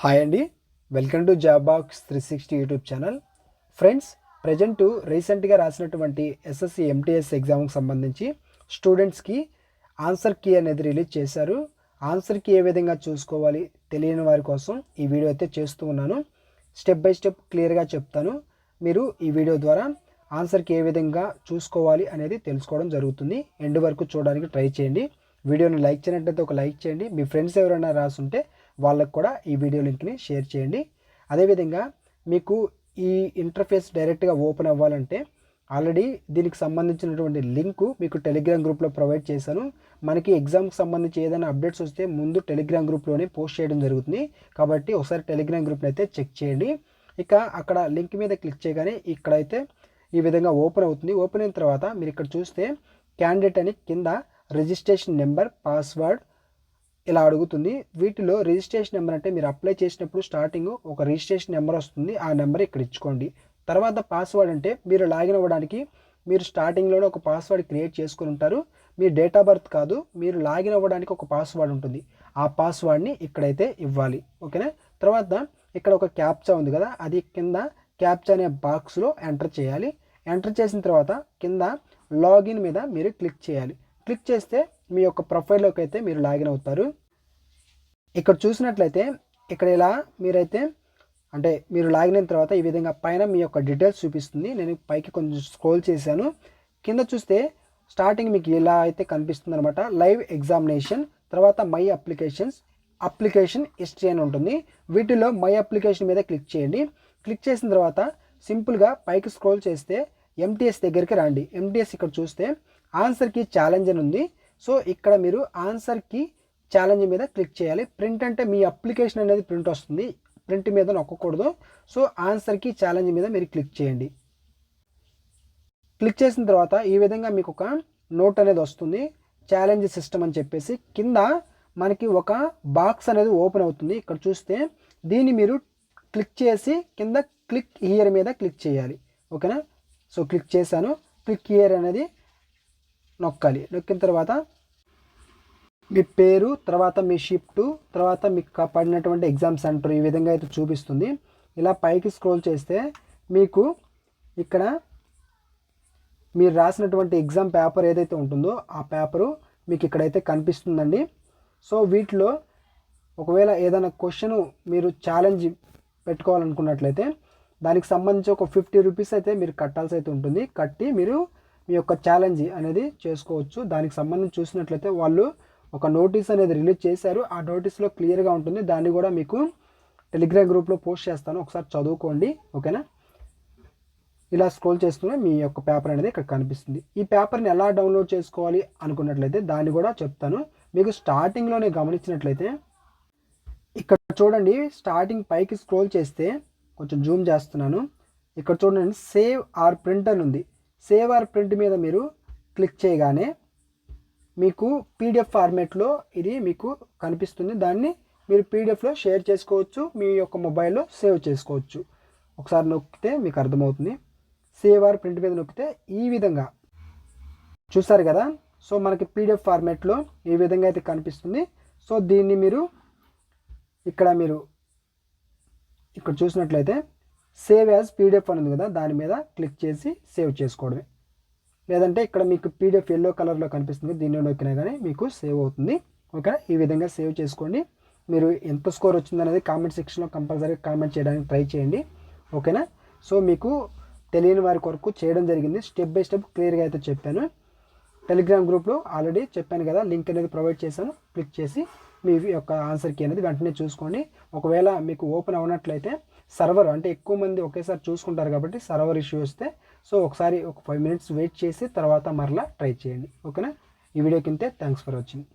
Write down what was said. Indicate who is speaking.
Speaker 1: Hi అండి, welcome to job box 360 YouTube channel. Friends, present రీసెంట్గా రాసినటువంటి ఎస్ఎస్సి ఎంటీఎస్ ఎగ్జామ్కి సంబంధించి స్టూడెంట్స్కి ఆన్సర్ కీ అనేది రిలీజ్ చేశారు. ఆన్సర్ కీ ఏ విధంగా చూసుకోవాలి తెలియని వారి కోసం ఈ వీడియో అయితే చేస్తూ ఉన్నాను. స్టెప్ బై స్టెప్ క్లియర్గా చెప్తాను. మీరు ఈ వీడియో ద్వారా ఆన్సర్ కీ ఏ విధంగా చూసుకోవాలి అనేది తెలుసుకోవడం జరుగుతుంది. ఎండ్ వరకు చూడడానికి ట్రై చేయండి. వీడియోని లైక్ చేయనట్లయితే ఒక లైక్ చేయండి. మీ ఫ్రెండ్స్ ఎవరైనా రాసుంటే వాళ్ళకు కూడా ఈ వీడియో లింక్ని షేర్ చేయండి. అదేవిధంగా మీకు ఈ ఇంటర్ఫేస్ డైరెక్ట్గా ఓపెన్ అవ్వాలంటే ఆల్రెడీ దీనికి సంబంధించినటువంటి లింకు మీకు టెలిగ్రామ్ గ్రూప్లో ప్రొవైడ్ చేశాను. మనకి ఎగ్జామ్కి సంబంధించి ఏదైనా అప్డేట్స్ వస్తే ముందు టెలిగ్రామ్ గ్రూప్లోనే పోస్ట్ చేయడం జరుగుతుంది. కాబట్టి ఒకసారి టెలిగ్రామ్ గ్రూప్ని అయితే చెక్ చేయండి. ఇక అక్కడ లింక్ మీద క్లిక్ చేయగానే ఇక్కడైతే ఈ విధంగా ఓపెన్ అవుతుంది. ఓపెన్ అయిన తర్వాత మీరు ఇక్కడ చూస్తే క్యాండిడేట్ అని కింద రిజిస్ట్రేషన్ నెంబర్, పాస్వర్డ్ ఇలా అడుగుతుంది. వీటిలో రిజిస్ట్రేషన్ నెంబర్ అంటే మీరు అప్లై చేసినప్పుడు స్టార్టింగ్ ఒక రిజిస్ట్రేషన్ నెంబర్ వస్తుంది. ఆ నెంబర్ ఇక్కడ ఇచ్చుకోండి. తర్వాత పాస్వర్డ్ అంటే మీరు లాగిన్ అవ్వడానికి మీరు స్టార్టింగ్లోనే ఒక పాస్వర్డ్ క్రియేట్ చేసుకుని ఉంటారు. మీ డేట్ ఆఫ్ బర్త్ కాదు, మీరు లాగిన్ అవ్వడానికి ఒక పాస్వర్డ్ ఉంటుంది. ఆ పాస్వర్డ్ని ఇక్కడైతే ఇవ్వాలి. ఓకేనా? తర్వాత ఇక్కడ ఒక క్యాప్చా ఉంది కదా, అది కింద క్యాప్చా అనే బాక్స్లో ఎంటర్ చేయాలి. ఎంటర్ చేసిన తర్వాత కింద లాగిన్ మీద మీరు క్లిక్ చేయాలి. క్లిక్ చేస్తే మీ యొక్క ప్రొఫైల్లోకి అయితే మీరు లాగిన్ అవుతారు. ఇక్కడ చూసినట్లయితే ఇక్కడ ఇలా మీరైతే అంటే మీరు లాగిన్ అయిన తర్వాత ఈ విధంగా పైన మీ యొక్క డీటెయిల్స్ చూపిస్తుంది. నేను పైకి కొంచెం స్క్రోల్ చేశాను. కింద చూస్తే స్టార్టింగ్ మీకు ఇలా అయితే కనిపిస్తుంది అనమాట. లైవ్ ఎగ్జామినేషన్, తర్వాత మై అప్లికేషన్స్, అప్లికేషన్ హిస్టరీ అని ఉంటుంది. వీటిలో మై అప్లికేషన్ మీద క్లిక్ చేయండి. క్లిక్ చేసిన తర్వాత సింపుల్గా పైకి స్క్రోల్ చేస్తే ఎంటీఎస్ దగ్గరికి రండి. ఎంటీఎస్ ఇక్కడ చూస్తే ఆన్సర్కి ఛాలెంజ్ అని ఉంది. సో ఇక్కడ మీరు ఆన్సర్కి ఛాలెంజ్ మీద క్లిక్ చేయాలి. ప్రింట్ అంటే మీ అప్లికేషన్ అనేది ప్రింట్ వస్తుంది. ప్రింట్ మీద నొక్కకూడదు. సో ఆన్సర్కి ఛాలెంజ్ మీద మీరు క్లిక్ చేయండి. క్లిక్ చేసిన తర్వాత ఈ విధంగా మీకు ఒక నోట్ అనేది వస్తుంది, ఛాలెంజ్ సిస్టమ్ అని చెప్పేసి. కింద మనకి ఒక బాక్స్ అనేది ఓపెన్ అవుతుంది. ఇక్కడ చూస్తే దీన్ని మీరు క్లిక్ చేసి కింద క్లిక్ హియర్ మీద క్లిక్ చేయాలి. ఓకేనా? సో క్లిక్ చేశాను. క్లిక్ హియర్ అనేది నొక్కాలి. నొక్కిన తర్వాత మీ పేరు, తర్వాత మీ షిఫ్ట్, తర్వాత మీకు పడినటువంటి ఎగ్జామ్ సెంటర్ ఈ విధంగా అయితే చూపిస్తుంది. ఇలా పైకి స్క్రోల్ చేస్తే మీకు ఇక్కడ మీరు రాసినటువంటి ఎగ్జామ్ పేపర్ ఏదైతే ఉంటుందో ఆ పేపరు మీకు ఇక్కడైతే కనిపిస్తుందండి. సో వీటిలో ఒకవేళ ఏదైనా క్వశ్చన్ మీరు ఛాలెంజ్ పెట్టుకోవాలనుకున్నట్లయితే దానికి సంబంధించి ఒక 50 రూపీస్ అయితే మీరు కట్టాల్సి అయితే ఉంటుంది. కట్టి మీరు మీ యొక్క ఛాలెంజ్ అనేది చేసుకోవచ్చు. దానికి సంబంధించి చూసినట్లయితే వాళ్ళు ఒక నోటీస్ అనేది రిలీజ్ చేశారు. ఆ నోటీస్లో క్లియర్గా ఉంటుంది. దాన్ని కూడా మీకు టెలిగ్రామ్ గ్రూప్లో పోస్ట్ చేస్తాను, ఒకసారి చదువుకోండి. ఓకేనా? ఇలా స్క్రోల్ చేస్తూనే మీ యొక్క పేపర్ అనేది ఇక్కడ కనిపిస్తుంది. ఈ పేపర్ని ఎలా డౌన్లోడ్ చేసుకోవాలి అనుకున్నట్లయితే దాన్ని కూడా చెప్తాను. మీకు స్టార్టింగ్లోనే గమనించినట్లయితే ఇక్కడ చూడండి, స్టార్టింగ్ పైకి స్క్రోల్ చేస్తే కొంచెం జూమ్ చేస్తున్నాను. ఇక్కడ చూడండి, సేవ్ ఆర్ ప్రింట్ అని ఉంది. సేవ్ ఆర్ ప్రింట్ మీద మీరు క్లిక్ చేయగానే మీకు పీడిఎఫ్ ఫార్మేట్లో ఇది మీకు కనిపిస్తుంది. దాన్ని మీరు పీడిఎఫ్లో షేర్ చేసుకోవచ్చు, మీ యొక్క మొబైల్లో సేవ్ చేసుకోవచ్చు. ఒకసారి నొక్కితే మీకు అర్థమవుతుంది. సేవ్ ఆర్ ప్రింట్ మీద నొక్కితే ఈ విధంగా చూసారు కదా. సో మనకి పీడిఎఫ్ ఫార్మేట్లో ఈ విధంగా అయితే కనిపిస్తుంది. సో దీన్ని మీరు ఇక్కడ చూసినట్లయితే సేవ్ యాజ్ పీడిఎఫ్ అని ఉంది కదా, దాని మీద క్లిక్ చేసి సేవ్ చేసుకోవడమే. లేదంటే ఇక్కడ మీకు పీడిఎఫ్ ఎల్లో కలర్లో కనిపిస్తుంది, దీన్ని నొక్కినా కానీ మీకు సేవ్ అవుతుంది. ఓకే, ఈ విధంగా సేవ్ చేసుకోండి. మీరు ఎంత స్కోర్ వచ్చిందనేది కామెంట్ సెక్షన్లో కంపల్సరీ కామెంట్ చేయడానికి ట్రై చేయండి. ఓకేనా? సో మీకు తెలియని వారి కొరకు చేయడం జరిగింది. స్టెప్ బై స్టెప్ క్లియర్గా అయితే చెప్పాను. టెలిగ్రామ్ గ్రూప్లో ఆల్రెడీ చెప్పాను కదా, లింక్ అనేది ప్రొవైడ్ చేశాను. క్లిక్ చేసి మీ యొక్క ఆన్సర్ కీ అనేది వెంటనే చూసుకోండి. ఒకవేళ మీకు ఓపెన్ అవ్వనట్లయితే సర్వర్ అంటే ఎక్కువ మంది ఒకేసారి చూసుకుంటారు కాబట్టి సర్వర్ ఇష్యూ వస్తే సో ఒకసారి ఒక 5 minutes వెయిట్ చేసి తర్వాత మరలా ట్రై చేయండి. ఓకేనా? ఈ వీడియో కింద థ్యాంక్స్ ఫర్ వాచింగ్.